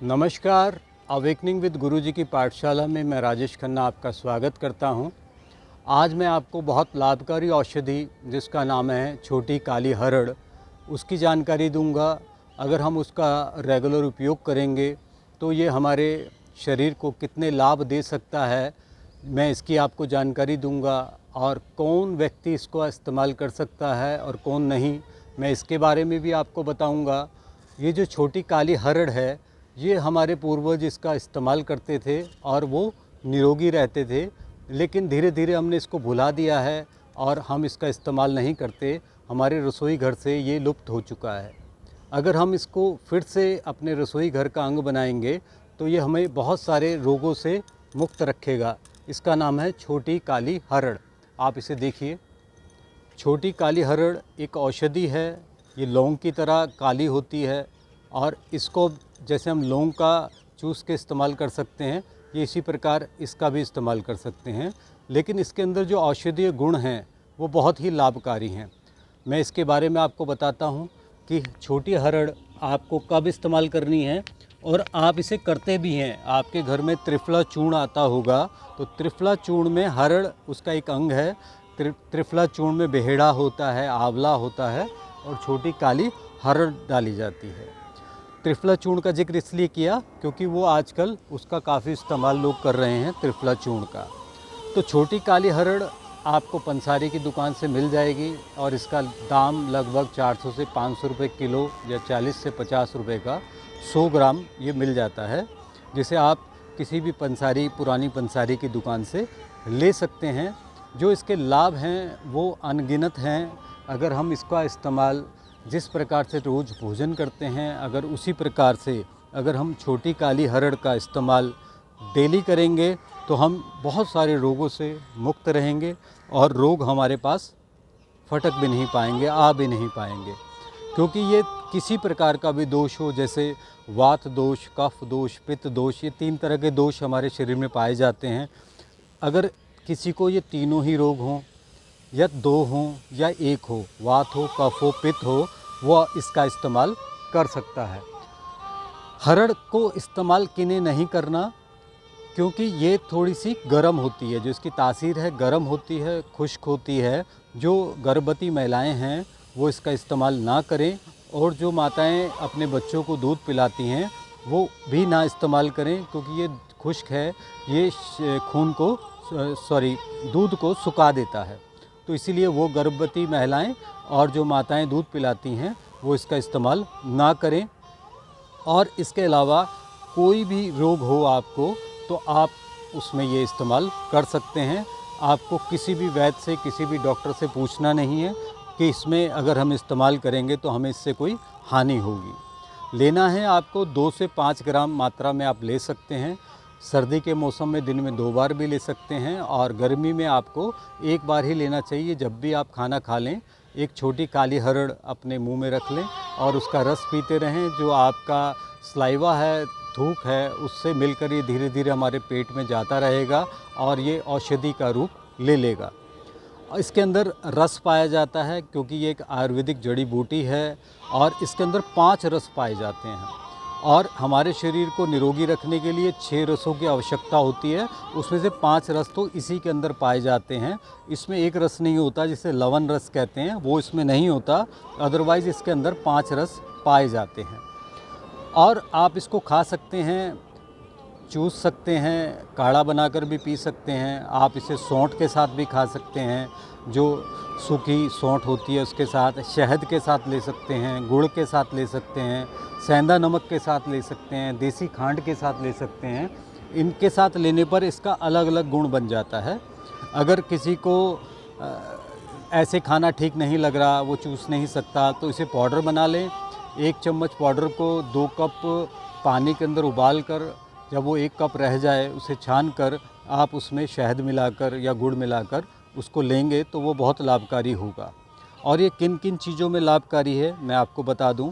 नमस्कार। Awakening with गुरुजी की पाठशाला में मैं राजेश खन्ना आपका स्वागत करता हूं। आज मैं आपको बहुत लाभकारी औषधि जिसका नाम है छोटी काली हरड़, उसकी जानकारी दूंगा। अगर हम उसका रेगुलर उपयोग करेंगे तो ये हमारे शरीर को कितने लाभ दे सकता है, मैं इसकी आपको जानकारी दूंगा। और कौन व्यक्ति इसको इस्तेमाल कर सकता है और कौन नहीं, मैं इसके बारे में भी आपको बताऊंगा। ये जो छोटी काली हरड़ है, ये हमारे पूर्वज इसका इस्तेमाल करते थे और वो निरोगी रहते थे, लेकिन धीरे धीरे हमने इसको भुला दिया है और हम इसका इस्तेमाल नहीं करते। हमारे रसोई घर से ये लुप्त हो चुका है। अगर हम इसको फिर से अपने रसोई घर का अंग बनाएंगे तो ये हमें बहुत सारे रोगों से मुक्त रखेगा। इसका नाम है छोटी काली हरड़। आप इसे देखिए। छोटी काली हरड़ एक औषधि है। ये लौंग की तरह काली होती है और इसको जैसे हम लौंग का चूस के इस्तेमाल कर सकते हैं, ये इसी प्रकार इसका भी इस्तेमाल कर सकते हैं। लेकिन इसके अंदर जो औषधीय गुण हैं वो बहुत ही लाभकारी हैं। मैं इसके बारे में आपको बताता हूँ कि छोटी हरड़ आपको कब इस्तेमाल करनी है, और आप इसे करते भी हैं। आपके घर में त्रिफला चूर्ण आता होगा, तो त्रिफला चूर्ण में हरड़ उसका एक अंग है। त्रिफला चूर्ण में बेहेड़ा होता है, आंवला होता है और छोटी काली हरड़ डाली जाती है। त्रिफला चूर्ण का जिक्र इसलिए किया क्योंकि वो आजकल उसका काफ़ी इस्तेमाल लोग कर रहे हैं, त्रिफला चूर्ण का। तो छोटी काली हरड़ आपको पंसारी की दुकान से मिल जाएगी और इसका दाम लगभग 400 से 500 रुपये किलो या 40 से 50 रुपये का 100 ग्राम ये मिल जाता है, जिसे आप किसी भी पंसारी, पुरानी पंसारी की दुकान से ले सकते हैं। जो इसके लाभ हैं वो अनगिनत हैं। अगर हम इसका इस्तेमाल जिस प्रकार से रोज़ भोजन करते हैं, अगर उसी प्रकार से अगर हम छोटी काली हरड़ का इस्तेमाल डेली करेंगे तो हम बहुत सारे रोगों से मुक्त रहेंगे और रोग हमारे पास फटक भी नहीं पाएंगे, आ भी नहीं पाएंगे। क्योंकि ये किसी प्रकार का भी दोष हो, जैसे वात दोष, कफ दोष, पित्त दोष, ये 3 तरह के दोष हमारे शरीर में पाए जाते हैं। अगर किसी को ये तीनों ही रोग हों या 2 हों या 1 हो, वात हो, कफ हो, पित्त हो, वह इसका इस्तेमाल कर सकता है। हरड़ को इस्तेमाल किन्हें नहीं करना, क्योंकि ये थोड़ी सी गर्म होती है। जो इसकी तासीर है गर्म होती है, खुश्क होती है। जो गर्भवती महिलाएं हैं वो इसका इस्तेमाल ना करें, और जो माताएं अपने बच्चों को दूध पिलाती हैं वो भी ना इस्तेमाल करें, क्योंकि ये खुश्क है, ये खून को दूध को सुखा देता है। तो इसीलिए वो गर्भवती महिलाएं और जो माताएं दूध पिलाती हैं वो इसका इस्तेमाल ना करें। और इसके अलावा कोई भी रोग हो आपको तो आप उसमें ये इस्तेमाल कर सकते हैं। आपको किसी भी वैद्य से, किसी भी डॉक्टर से पूछना नहीं है कि इसमें अगर हम इस्तेमाल करेंगे तो हमें इससे कोई हानि होगी। लेना है आपको 2 से 5 ग्राम मात्रा में आप ले सकते हैं। सर्दी के मौसम में दिन में 2 बार भी ले सकते हैं, और गर्मी में आपको 1 बार ही लेना चाहिए। जब भी आप खाना खा लें, एक छोटी काली हरड़ अपने मुंह में रख लें और उसका रस पीते रहें। जो आपका सलाइवा है, थूक है, उससे मिलकर ये धीरे धीरे हमारे पेट में जाता रहेगा और ये औषधि का रूप ले लेगा। इसके अंदर रस पाया जाता है क्योंकि ये एक आयुर्वेदिक जड़ी बूटी है, और इसके अंदर 5 रस पाए जाते हैं। और हमारे शरीर को निरोगी रखने के लिए 6 रसों की आवश्यकता होती है, उसमें से 5 रस तो इसी के अंदर पाए जाते हैं। इसमें एक रस नहीं होता जिसे लवण रस कहते हैं, वो इसमें नहीं होता। अदरवाइज़ इसके अंदर 5 रस पाए जाते हैं। और आप इसको खा सकते हैं, चूस सकते हैं, काढ़ा बनाकर भी पी सकते हैं। आप इसे सौंठ के साथ भी खा सकते हैं, जो सूखी सौंठ होती है उसके साथ, शहद के साथ ले सकते हैं, गुड़ के साथ ले सकते हैं, सेंधा नमक के साथ ले सकते हैं, देसी खांड के साथ ले सकते हैं। इनके साथ लेने पर इसका अलग अलग गुण बन जाता है। अगर किसी को ऐसे खाना ठीक नहीं लग रहा, वो चूस नहीं सकता, तो इसे पाउडर बना लें। 1 चम्मच पाउडर को 2 कप पानी के अंदर उबाल कर, जब वो 1 कप रह जाए उसे छान कर आप उसमें शहद मिलाकर या गुड़ मिलाकर उसको लेंगे तो वो बहुत लाभकारी होगा। और ये किन किन चीज़ों में लाभकारी है मैं आपको बता दूं।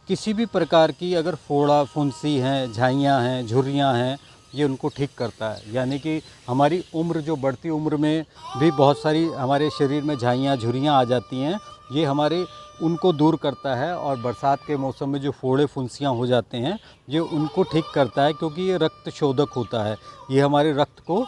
किसी भी प्रकार की अगर फोड़ा, फुंसी हैं, झाइयाँ हैं, झुर्रियाँ हैं, ये उनको ठीक करता है। यानी कि हमारी उम्र, जो बढ़ती उम्र में भी बहुत सारी हमारे शरीर में झाइयाँ, झुर्रियाँ आ जाती हैं, ये हमारे उनको दूर करता है। और बरसात के मौसम में जो फोड़े फुंसियाँ हो जाते हैं ये उनको ठीक करता है, क्योंकि ये रक्त शोधक होता है। ये हमारे रक्त को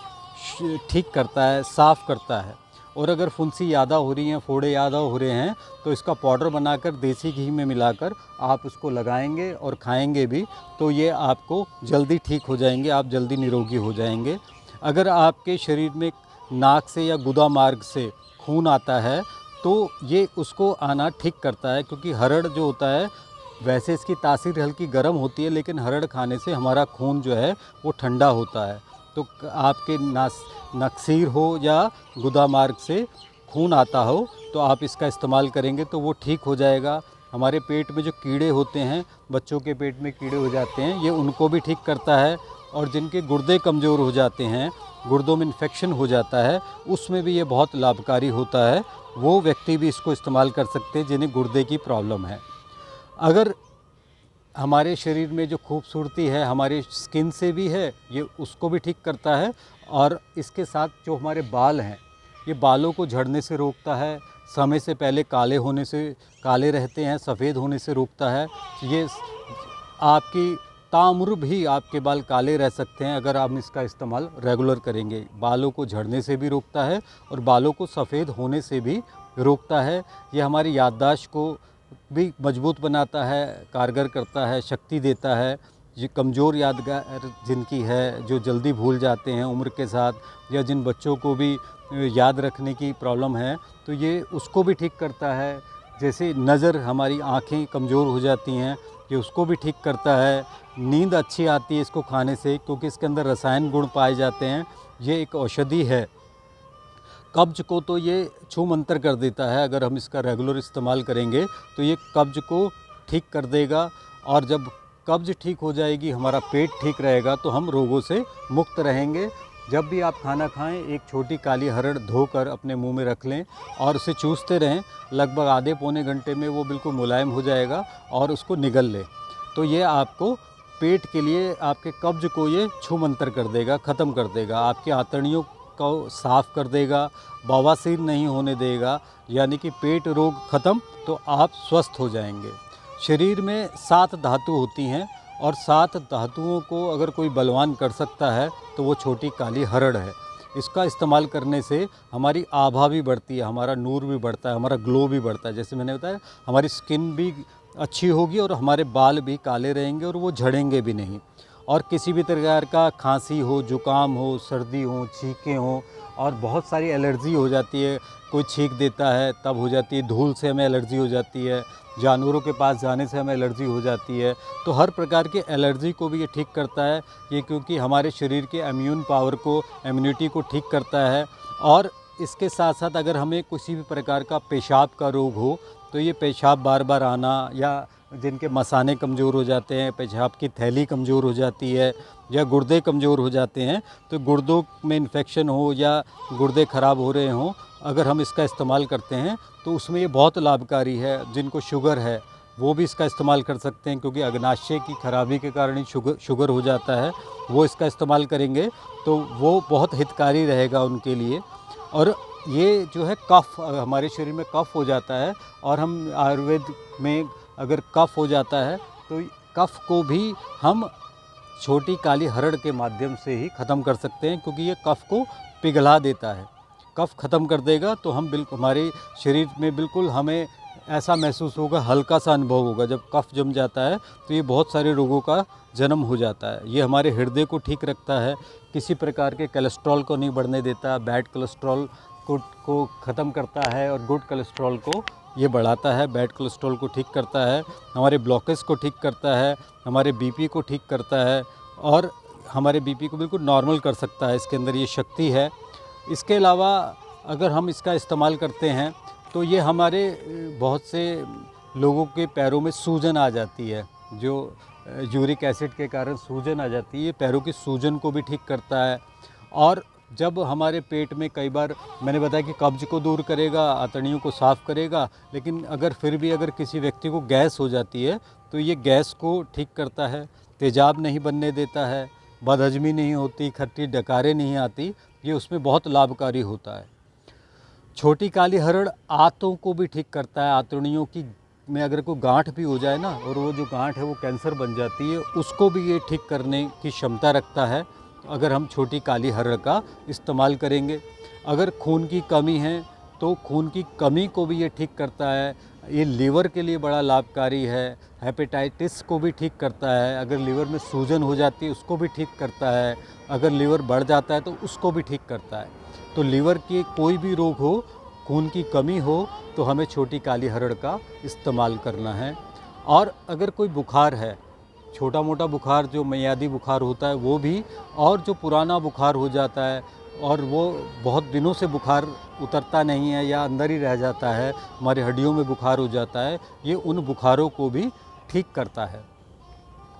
ठीक करता है, साफ़ करता है। और अगर फुंसी ज़्यादा हो रही हैं, फोड़े ज़्यादा हो रहे हैं, तो इसका पाउडर बनाकर देसी घी में मिलाकर आप उसको लगाएंगे और खाएंगे भी, तो ये आपको जल्दी ठीक हो जाएंगे, आप जल्दी निरोगी हो जाएंगे। अगर आपके शरीर में नाक से या गुदा मार्ग से खून आता है तो ये उसको आना ठीक करता है, क्योंकि हरड़ जो होता है वैसे इसकी तासीर हल्की गर्म होती है, लेकिन हरड़ खाने से हमारा खून जो है वो ठंडा होता है। तो आपके नक्सीर हो या गुदा मार्ग से खून आता हो तो आप इसका इस्तेमाल करेंगे तो वो ठीक हो जाएगा। हमारे पेट में जो कीड़े होते हैं, बच्चों के पेट में कीड़े हो जाते हैं, ये उनको भी ठीक करता है। और जिनके गुर्दे कमज़ोर हो जाते हैं, गुर्दों में इन्फेक्शन हो जाता है, उसमें भी ये बहुत लाभकारी होता है। वो व्यक्ति भी इसको इस्तेमाल कर सकते हैं जिन्हें गुर्दे की प्रॉब्लम है। अगर हमारे शरीर में जो खूबसूरती है हमारी स्किन से भी है, ये उसको भी ठीक करता है। और इसके साथ जो हमारे बाल हैं, ये बालों को झड़ने से रोकता है, समय से पहले काले रहते हैं, सफ़ेद होने से रोकता है। ये आपकी ताउम्र भी आपके बाल काले रह सकते हैं अगर आप इसका इस्तेमाल रेगुलर करेंगे। बालों को झड़ने से भी रोकता है और बालों को सफ़ेद होने से भी रोकता है। ये हमारी याददाश्त को भी मजबूत बनाता है, कारगर करता है, शक्ति देता है। ये कमज़ोर यादगार जिनकी है, जो जल्दी भूल जाते हैं उम्र के साथ, या जिन बच्चों को भी याद रखने की प्रॉब्लम है, तो ये उसको भी ठीक करता है। जैसे नज़र, हमारी आँखें कमज़ोर हो जाती हैं, ये उसको भी ठीक करता है। नींद अच्छी आती है इसको खाने से, क्योंकि इसके अंदर रसायन गुण पाए जाते हैं। ये एक औषधि है। कब्ज़ को तो ये छूमंतर कर देता है। अगर हम इसका रेगुलर इस्तेमाल करेंगे तो ये कब्ज़ को ठीक कर देगा। और जब कब्ज़ ठीक हो जाएगी, हमारा पेट ठीक रहेगा, तो हम रोगों से मुक्त रहेंगे। जब भी आप खाना खाएं, एक छोटी काली हरड़ धोकर अपने मुंह में रख लें और उसे चूसते रहें। लगभग आधे पौने घंटे में वो बिल्कुल मुलायम हो जाएगा और उसको निगल लें। तो ये आपको पेट के लिए, आपके कब्ज़ को ये छूमंतर कर देगा, ख़त्म कर देगा। आपकी आंतड़ियों को साफ़ कर देगा, बवासीर नहीं होने देगा, यानी कि पेट रोग ख़त्म, तो आप स्वस्थ हो जाएंगे। शरीर में 7 धातु होती हैं और 7 धातुओं को अगर कोई बलवान कर सकता है तो वो छोटी काली हरड़ है। इसका इस्तेमाल करने से हमारी आभा भी बढ़ती है, हमारा नूर भी बढ़ता है, हमारा ग्लो भी बढ़ता है। जैसे मैंने बताया, हमारी स्किन भी अच्छी होगी और हमारे बाल भी काले रहेंगे और वो झड़ेंगे भी नहीं। और किसी भी प्रकार का खांसी हो, जुकाम हो, सर्दी हो, छींकें हो, और बहुत सारी एलर्जी हो जाती है, कोई छींक देता है तब हो जाती है, धूल से हमें एलर्जी हो जाती है, जानवरों के पास जाने से हमें एलर्जी हो जाती है, तो हर प्रकार की एलर्जी को भी ये ठीक करता है। ये क्योंकि हमारे शरीर के इम्यून पावर को, इम्यूनिटी को ठीक करता है। और इसके साथ साथ अगर हमें किसी भी प्रकार का पेशाब का रोग हो, तो ये पेशाब बार बार आना, या जिनके मसाने कमज़ोर हो जाते हैं, पेशाब की थैली कमज़ोर हो जाती है, या गुर्दे कमज़ोर हो जाते हैं, तो गुर्दों में इन्फेक्शन हो या गुर्दे ख़राब हो रहे हों, अगर हम इसका इस्तेमाल करते हैं तो उसमें ये बहुत लाभकारी है। जिनको शुगर है वो भी इसका इस्तेमाल कर सकते हैं, क्योंकि अग्नाशय की खराबी के कारण ही शुगर हो जाता है। वो इसका इस्तेमाल करेंगे तो वो बहुत हितकारी रहेगा उनके लिए। और ये जो है कफ़, हमारे शरीर में कफ़ हो जाता है, और हम आयुर्वेद में अगर कफ़ हो जाता है तो कफ़ को भी हम छोटी काली हरड़ के माध्यम से ही ख़त्म कर सकते हैं, क्योंकि ये कफ़ को पिघला देता है। कफ़ ख़त्म कर देगा तो हम बिल्कुल, हमारे शरीर में बिल्कुल हमें ऐसा महसूस होगा, हल्का सा अनुभव होगा। जब कफ़ जम जाता है तो ये बहुत सारे रोगों का जन्म हो जाता है। ये हमारे हृदय को ठीक रखता है, किसी प्रकार के कोलेस्ट्रॉल को नहीं बढ़ने देता, बैड कोलेस्ट्रॉल को ख़त्म करता है और गुड कोलेस्ट्रॉल को ये बढ़ाता है। बैड कोलेस्ट्रॉल को ठीक करता है, हमारे ब्लॉकेज को ठीक करता है, हमारे बीपी को ठीक करता है, और हमारे बीपी को बिल्कुल नॉर्मल कर सकता है। इसके अंदर ये शक्ति है। इसके अलावा अगर हम इसका इस्तेमाल करते हैं तो ये हमारे बहुत से लोगों के पैरों में सूजन आ जाती है, जो यूरिक एसिड के कारण सूजन आ जाती है, ये पैरों की सूजन को भी ठीक करता है। और जब हमारे पेट में, कई बार मैंने बताया कि कब्ज़ को दूर करेगा, आंतड़ियों को साफ़ करेगा, लेकिन अगर फिर भी अगर किसी व्यक्ति को गैस हो जाती है तो ये गैस को ठीक करता है, तेजाब नहीं बनने देता है, बदहज़मी नहीं होती, खट्टी डकारें नहीं आती, ये उसमें बहुत लाभकारी होता है। छोटी काली हरड़ आंतों को भी ठीक करता है। आंतड़ियों की में अगर कोई गांठ भी हो जाए ना, और वो जो गांठ है वो कैंसर बन जाती है, उसको भी ये ठीक करने की क्षमता रखता है अगर हम छोटी काली हरड़ का इस्तेमाल करेंगे। अगर खून की कमी है तो खून की कमी को भी ये ठीक करता है। ये लीवर के लिए बड़ा लाभकारी है। हेपेटाइटिस को भी ठीक करता है। अगर लीवर में सूजन हो जाती है उसको भी ठीक करता है। अगर लीवर बढ़ जाता है तो उसको भी ठीक करता है। तो लीवर की कोई भी रोग हो, खून की कमी हो, तो हमें छोटी काली हरड़ का इस्तेमाल करना है। और अगर कोई बुखार है, छोटा मोटा बुखार जो मियादी बुखार होता है वो भी, और जो पुराना बुखार हो जाता है और वो बहुत दिनों से बुखार उतरता नहीं है या अंदर ही रह जाता है, हमारी हड्डियों में बुखार हो जाता है, ये उन बुखारों को भी ठीक करता है।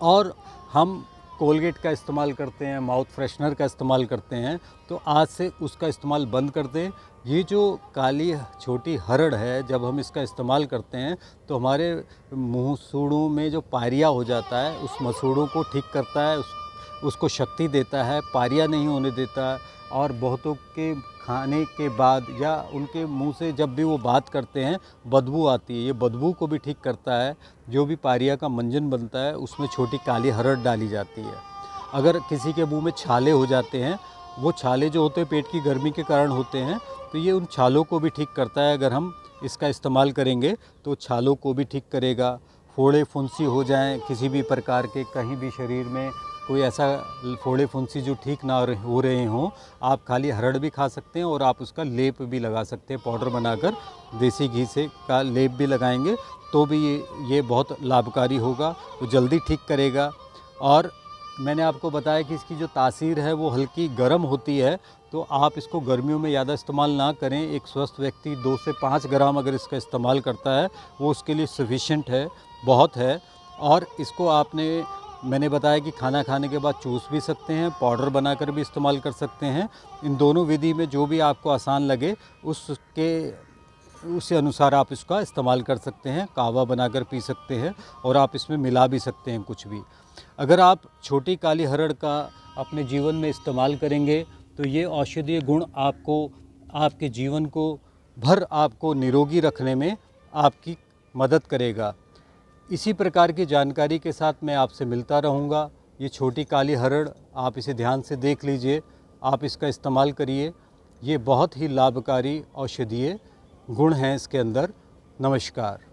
और हम कोलगेट का इस्तेमाल करते हैं, माउथ फ्रेशनर का इस्तेमाल करते हैं, तो आज से उसका इस्तेमाल बंद कर दें। ये जो काली छोटी हरड़ है, जब हम इसका इस्तेमाल करते हैं तो हमारे मसूड़ों में जो पायरिया हो जाता है उस मसूड़ों को ठीक करता है, उसको शक्ति देता है, पायरिया नहीं होने देता है। और बहुतों के खाने के बाद या उनके मुंह से जब भी वो बात करते हैं बदबू आती है, ये बदबू को भी ठीक करता है। जो भी पायरिया का मंजन बनता है उसमें छोटी काली हरड़ डाली जाती है। अगर किसी के मुंह में छाले हो जाते हैं, वो छाले जो होते हैं पेट की गर्मी के कारण होते हैं, तो ये उन छालों को भी ठीक करता है। अगर हम इसका इस्तेमाल करेंगे तो छालों को भी ठीक करेगा। फोड़े फुंसी हो जाएं किसी भी प्रकार के, कहीं भी शरीर में कोई ऐसा फोड़े फुंसी जो ठीक ना हो रहे हों, आप खाली हरड़ भी खा सकते हैं और आप उसका लेप भी लगा सकते हैं। पाउडर बनाकर देसी घी से का लेप भी लगाएंगे तो भी ये बहुत लाभकारी होगा, वो जल्दी ठीक करेगा। और मैंने आपको बताया कि इसकी जो तासीर है वो हल्की गर्म होती है, तो आप इसको गर्मियों में ज़्यादा इस्तेमाल ना करें। एक स्वस्थ व्यक्ति 2 से 5 ग्राम अगर इसका इस्तेमाल करता है वो उसके लिए सफिशिएंट है, बहुत है। और इसको मैंने बताया कि खाना खाने के बाद चूस भी सकते हैं, पाउडर बनाकर भी इस्तेमाल कर सकते हैं। इन दोनों विधि में जो भी आपको आसान लगे उसके अनुसार आप इसका इस्तेमाल कर सकते हैं। कहवा बनाकर पी सकते हैं और आप इसमें मिला भी सकते हैं कुछ भी। अगर आप छोटी काली हरड़ का अपने जीवन में इस्तेमाल करेंगे तो ये औषधीय गुण आपको आपके जीवन को आपको निरोगी रखने में आपकी मदद करेगा। इसी प्रकार की जानकारी के साथ मैं आपसे मिलता रहूँगा। ये छोटी काली हरड़, आप इसे ध्यान से देख लीजिए, आप इसका इस्तेमाल करिए। ये बहुत ही लाभकारी औषधीय गुण हैं इसके अंदर। नमस्कार।